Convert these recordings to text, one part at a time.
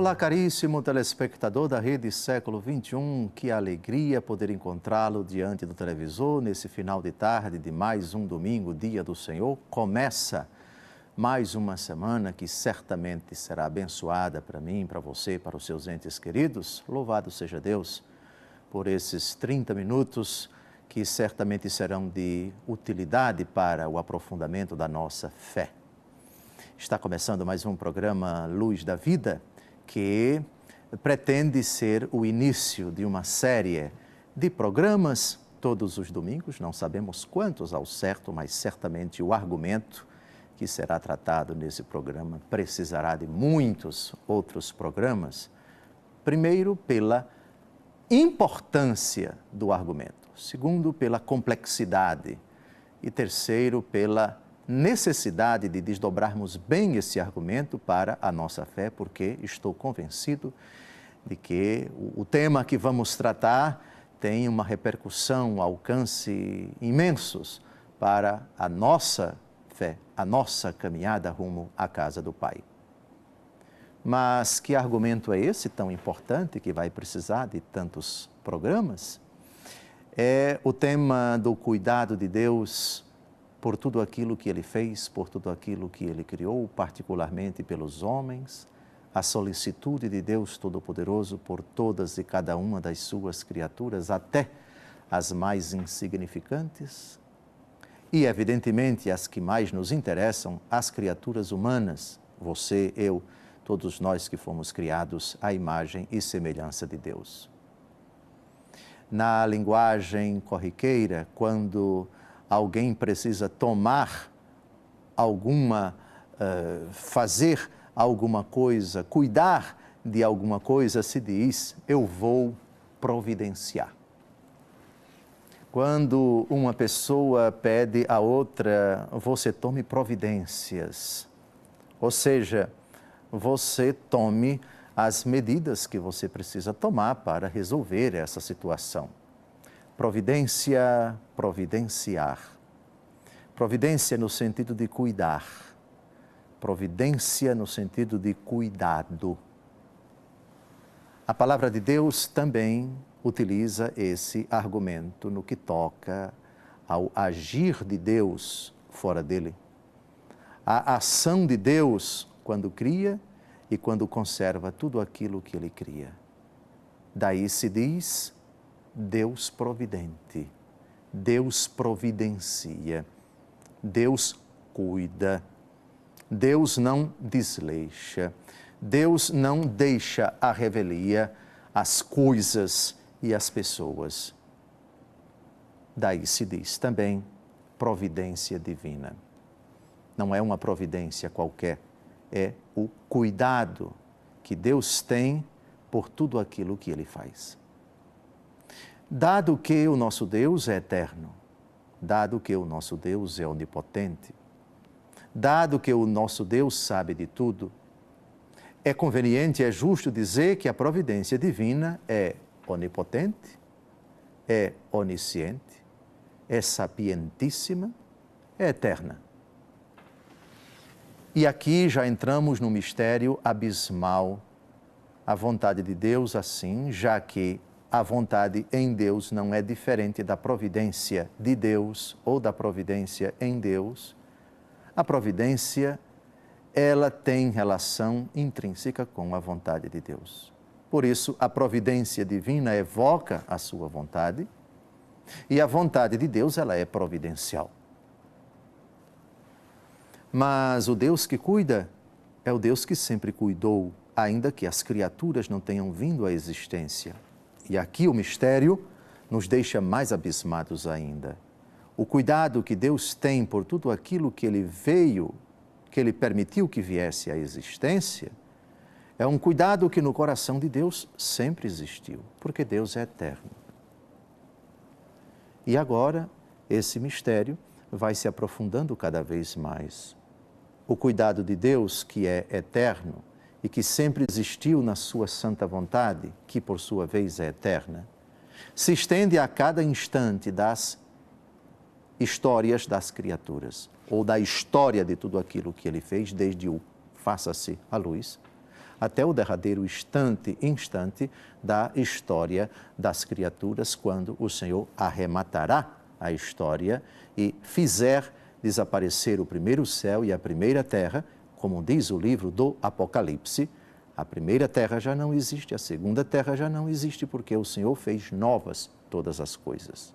Olá, caríssimo telespectador da Rede Século XXI, que alegria poder encontrá-lo diante do televisor nesse final de tarde de mais um domingo, dia do Senhor. Começa mais uma semana que certamente será abençoada para mim, para você, para os seus entes queridos. Louvado seja Deus por esses 30 minutos que certamente serão de utilidade para o aprofundamento da nossa fé. Está começando mais um programa Luz da Vida, que pretende ser o início de uma série de programas todos os domingos, não sabemos quantos ao certo, mas certamente o argumento que será tratado nesse programa precisará de muitos outros programas. Primeiro, pela importância do argumento. Segundo, pela complexidade. E terceiro, pela necessidade de desdobrarmos bem esse argumento para a nossa fé, porque estou convencido de que o tema que vamos tratar tem uma repercussão, um alcance imensos para a nossa fé, a nossa caminhada rumo à casa do Pai. Mas que argumento é esse tão importante que vai precisar de tantos programas? É o tema do cuidado de Deus por tudo aquilo que Ele fez, por tudo aquilo que Ele criou, particularmente pelos homens, a solicitude de Deus Todo-Poderoso por todas e cada uma das suas criaturas, até as mais insignificantes, e evidentemente as que mais nos interessam, as criaturas humanas, você, eu, todos nós que fomos criados à imagem e semelhança de Deus. Na linguagem corriqueira, quando alguém precisa tomar alguma, fazer alguma coisa, cuidar de alguma coisa, se diz, eu vou providenciar. Quando uma pessoa pede a outra, você tome providências, ou seja, você tome as medidas que você precisa tomar para resolver essa situação. Providência, providenciar. Providência no sentido de cuidar. Providência no sentido de cuidado. A palavra de Deus também utiliza esse argumento no que toca ao agir de Deus fora dele. A ação de Deus quando cria e quando conserva tudo aquilo que Ele cria. Daí se diz Deus providente, Deus providencia, Deus cuida, Deus não desleixa, Deus não deixa à revelia as coisas e as pessoas. Daí se diz também providência divina. Não é uma providência qualquer, é o cuidado que Deus tem por tudo aquilo que Ele faz. Dado que o nosso Deus é eterno, dado que o nosso Deus é onipotente, dado que o nosso Deus sabe de tudo, é conveniente, é justo dizer que a providência divina é onipotente, é onisciente, é sapientíssima, é eterna. E aqui já entramos no mistério abismal, a vontade de Deus assim, já que a vontade em Deus não é diferente da providência de Deus ou da providência em Deus. A providência, ela tem relação intrínseca com a vontade de Deus. Por isso, a providência divina evoca a sua vontade e a vontade de Deus, ela é providencial. Mas o Deus que cuida é o Deus que sempre cuidou, ainda que as criaturas não tenham vindo à existência. E aqui o mistério nos deixa mais abismados ainda. O cuidado que Deus tem por tudo aquilo que Ele veio, que Ele permitiu que viesse à existência, é um cuidado que no coração de Deus sempre existiu, porque Deus é eterno. E agora, esse mistério vai se aprofundando cada vez mais. O cuidado de Deus, que é eterno, e que sempre existiu na sua santa vontade, que por sua vez é eterna, se estende a cada instante das histórias das criaturas, ou da história de tudo aquilo que Ele fez, desde o faça-se a luz, até o derradeiro instante da história das criaturas, quando o Senhor arrematará a história e fizer desaparecer o primeiro céu e a primeira terra, como diz o livro do Apocalipse. A primeira terra já não existe, a segunda terra já não existe, porque o Senhor fez novas todas as coisas.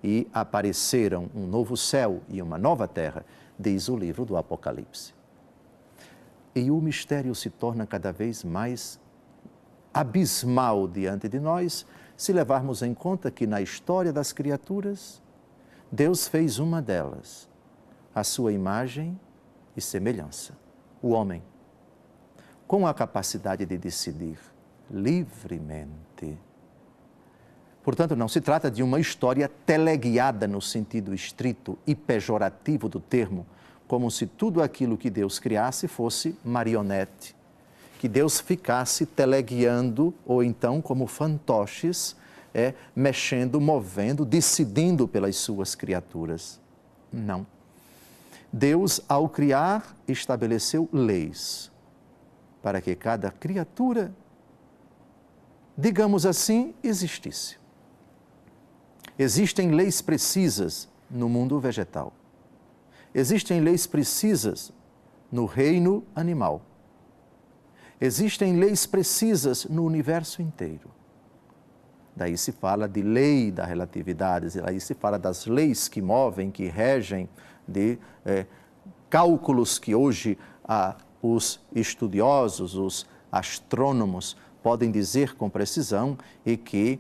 E apareceram um novo céu e uma nova terra, diz o livro do Apocalipse. E o mistério se torna cada vez mais abismal diante de nós, se levarmos em conta que na história das criaturas, Deus fez uma delas, a sua imagem e semelhança, o homem, com a capacidade de decidir livremente. Portanto, não se trata de uma história teleguiada no sentido estrito e pejorativo do termo, como se tudo aquilo que Deus criasse fosse marionete, que Deus ficasse teleguiando, ou então como fantoches, mexendo, movendo, decidindo pelas suas criaturas. Não. Deus, ao criar, estabeleceu leis para que cada criatura, digamos assim, existisse. Existem leis precisas no mundo vegetal. Existem leis precisas no reino animal. Existem leis precisas no universo inteiro. Daí se fala de lei da relatividade, daí se fala das leis que movem, que regem, de cálculos que hoje os estudiosos, os astrônomos podem dizer com precisão e que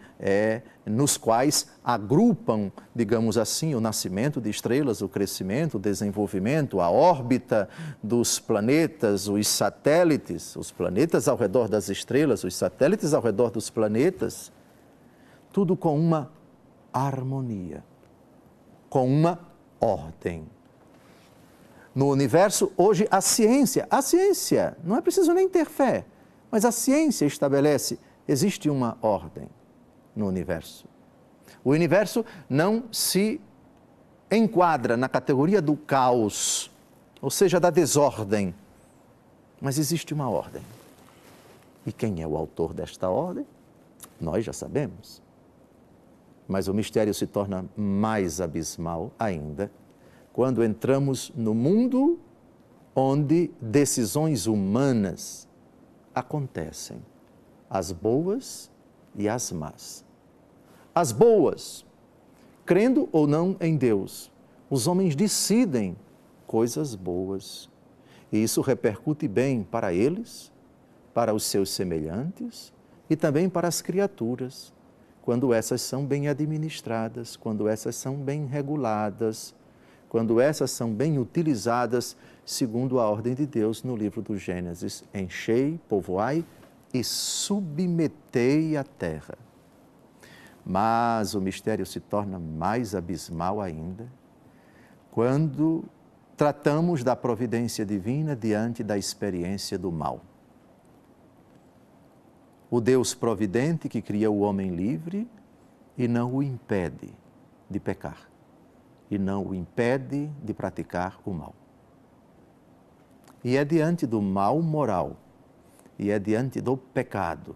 nos quais agrupam, digamos assim, o nascimento de estrelas, o crescimento, o desenvolvimento, a órbita dos planetas, os planetas ao redor das estrelas, os satélites ao redor dos planetas, tudo com uma harmonia, com uma ordem. No universo, hoje, a ciência, não é preciso nem ter fé, mas a ciência estabelece, existe uma ordem no universo. O universo não se enquadra na categoria do caos, ou seja, da desordem, mas existe uma ordem. E quem é o autor desta ordem? Nós já sabemos. Mas o mistério se torna mais abismal ainda quando entramos no mundo onde decisões humanas acontecem, as boas e as más. As boas, crendo ou não em Deus, os homens decidem coisas boas. E isso repercute bem para eles, para os seus semelhantes e também para as criaturas, quando essas são bem administradas, quando essas são bem reguladas, quando essas são bem utilizadas segundo a ordem de Deus no livro do Gênesis. Enchei, povoai e submetei a terra. Mas o mistério se torna mais abismal ainda quando tratamos da providência divina diante da experiência do mal. O Deus providente que cria o homem livre e não o impede de pecar, e não o impede de praticar o mal. E é diante do mal moral, e é diante do pecado,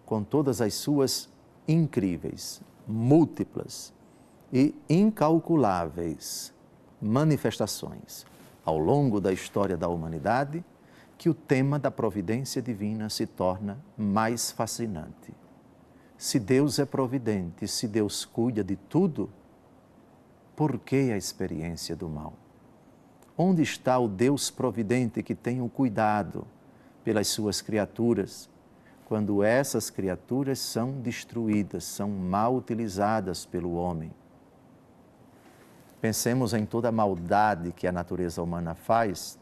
com todas as suas incríveis, múltiplas e incalculáveis manifestações ao longo da história da humanidade, que o tema da providência divina se torna mais fascinante. Se Deus é providente, se Deus cuida de tudo, por que a experiência do mal? Onde está o Deus providente que tem o cuidado pelas suas criaturas, quando essas criaturas são destruídas, são mal utilizadas pelo homem? Pensemos em toda a maldade que a natureza humana faz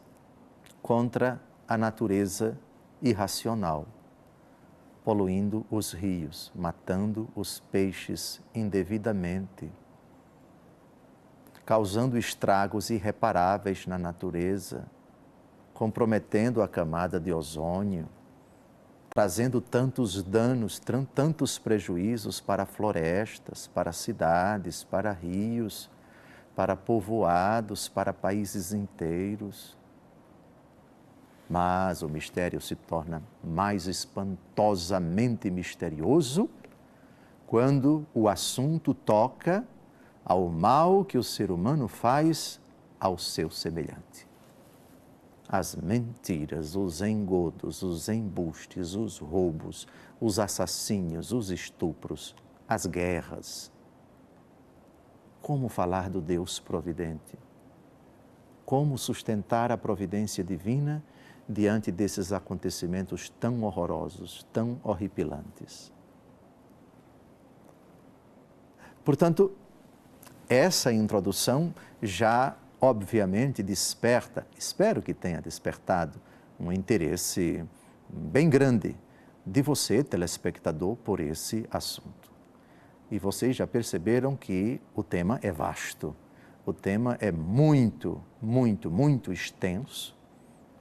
contra a natureza irracional, poluindo os rios, matando os peixes indevidamente, causando estragos irreparáveis na natureza, comprometendo a camada de ozônio, trazendo tantos danos, tantos prejuízos para florestas, para cidades, para rios, para povoados, para países inteiros. Mas o mistério se torna mais espantosamente misterioso quando o assunto toca ao mal que o ser humano faz ao seu semelhante. As mentiras, os engodos, os embustes, os roubos, os assassínios, os estupros, as guerras. Como falar do Deus providente? Como sustentar a providência divina diante desses acontecimentos tão horrorosos, tão horripilantes? Portanto, essa introdução já obviamente desperta, espero que tenha despertado, um interesse bem grande de você, telespectador, por esse assunto. E vocês já perceberam que o tema é vasto, o tema é muito extenso.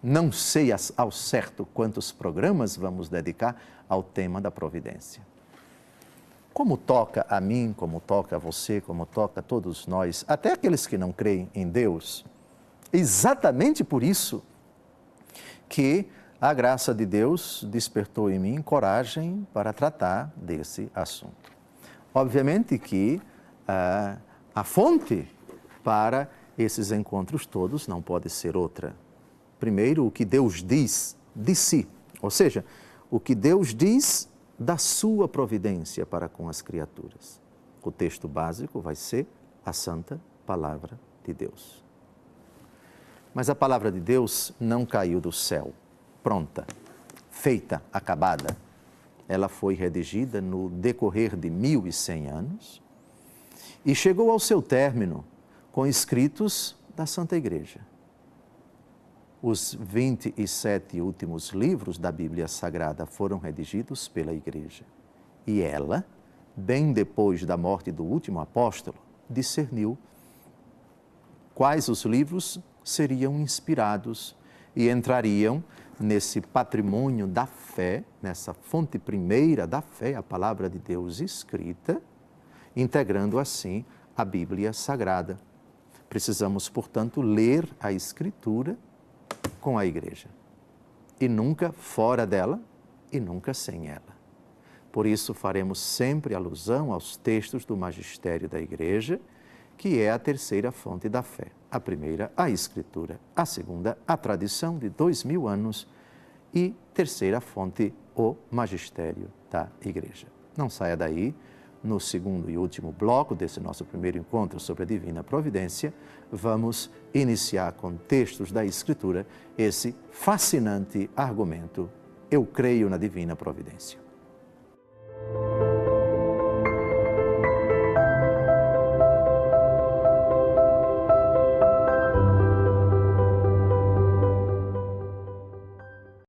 Não sei ao certo quantos programas vamos dedicar ao tema da providência. Como toca a mim, como toca a você, como toca a todos nós, até aqueles que não creem em Deus, exatamente por isso que a graça de Deus despertou em mim coragem para tratar desse assunto. Obviamente que a fonte para esses encontros todos não pode ser outra. Primeiro, o que Deus diz de si, ou seja, o que Deus diz da sua providência para com as criaturas. O texto básico vai ser a Santa Palavra de Deus. Mas a Palavra de Deus não caiu do céu, pronta, feita, acabada. Ela foi redigida no decorrer de 1100 anos e chegou ao seu término com escritos da Santa Igreja. Os 27 últimos livros da Bíblia Sagrada foram redigidos pela Igreja. E ela, bem depois da morte do último apóstolo, discerniu quais os livros seriam inspirados e entrariam nesse patrimônio da fé, nessa fonte primeira da fé, a Palavra de Deus escrita, integrando assim a Bíblia Sagrada. Precisamos, portanto, ler a Escritura com a Igreja, e nunca fora dela e nunca sem ela. Por isso faremos sempre alusão aos textos do magistério da Igreja, que é a terceira fonte da fé. A primeira, a Escritura; a segunda, a tradição de 2000 anos; e terceira fonte, o magistério da Igreja. Não saia daí. No segundo e último bloco desse nosso primeiro encontro sobre a Divina Providência, vamos iniciar com textos da Escritura esse fascinante argumento: eu creio na Divina Providência.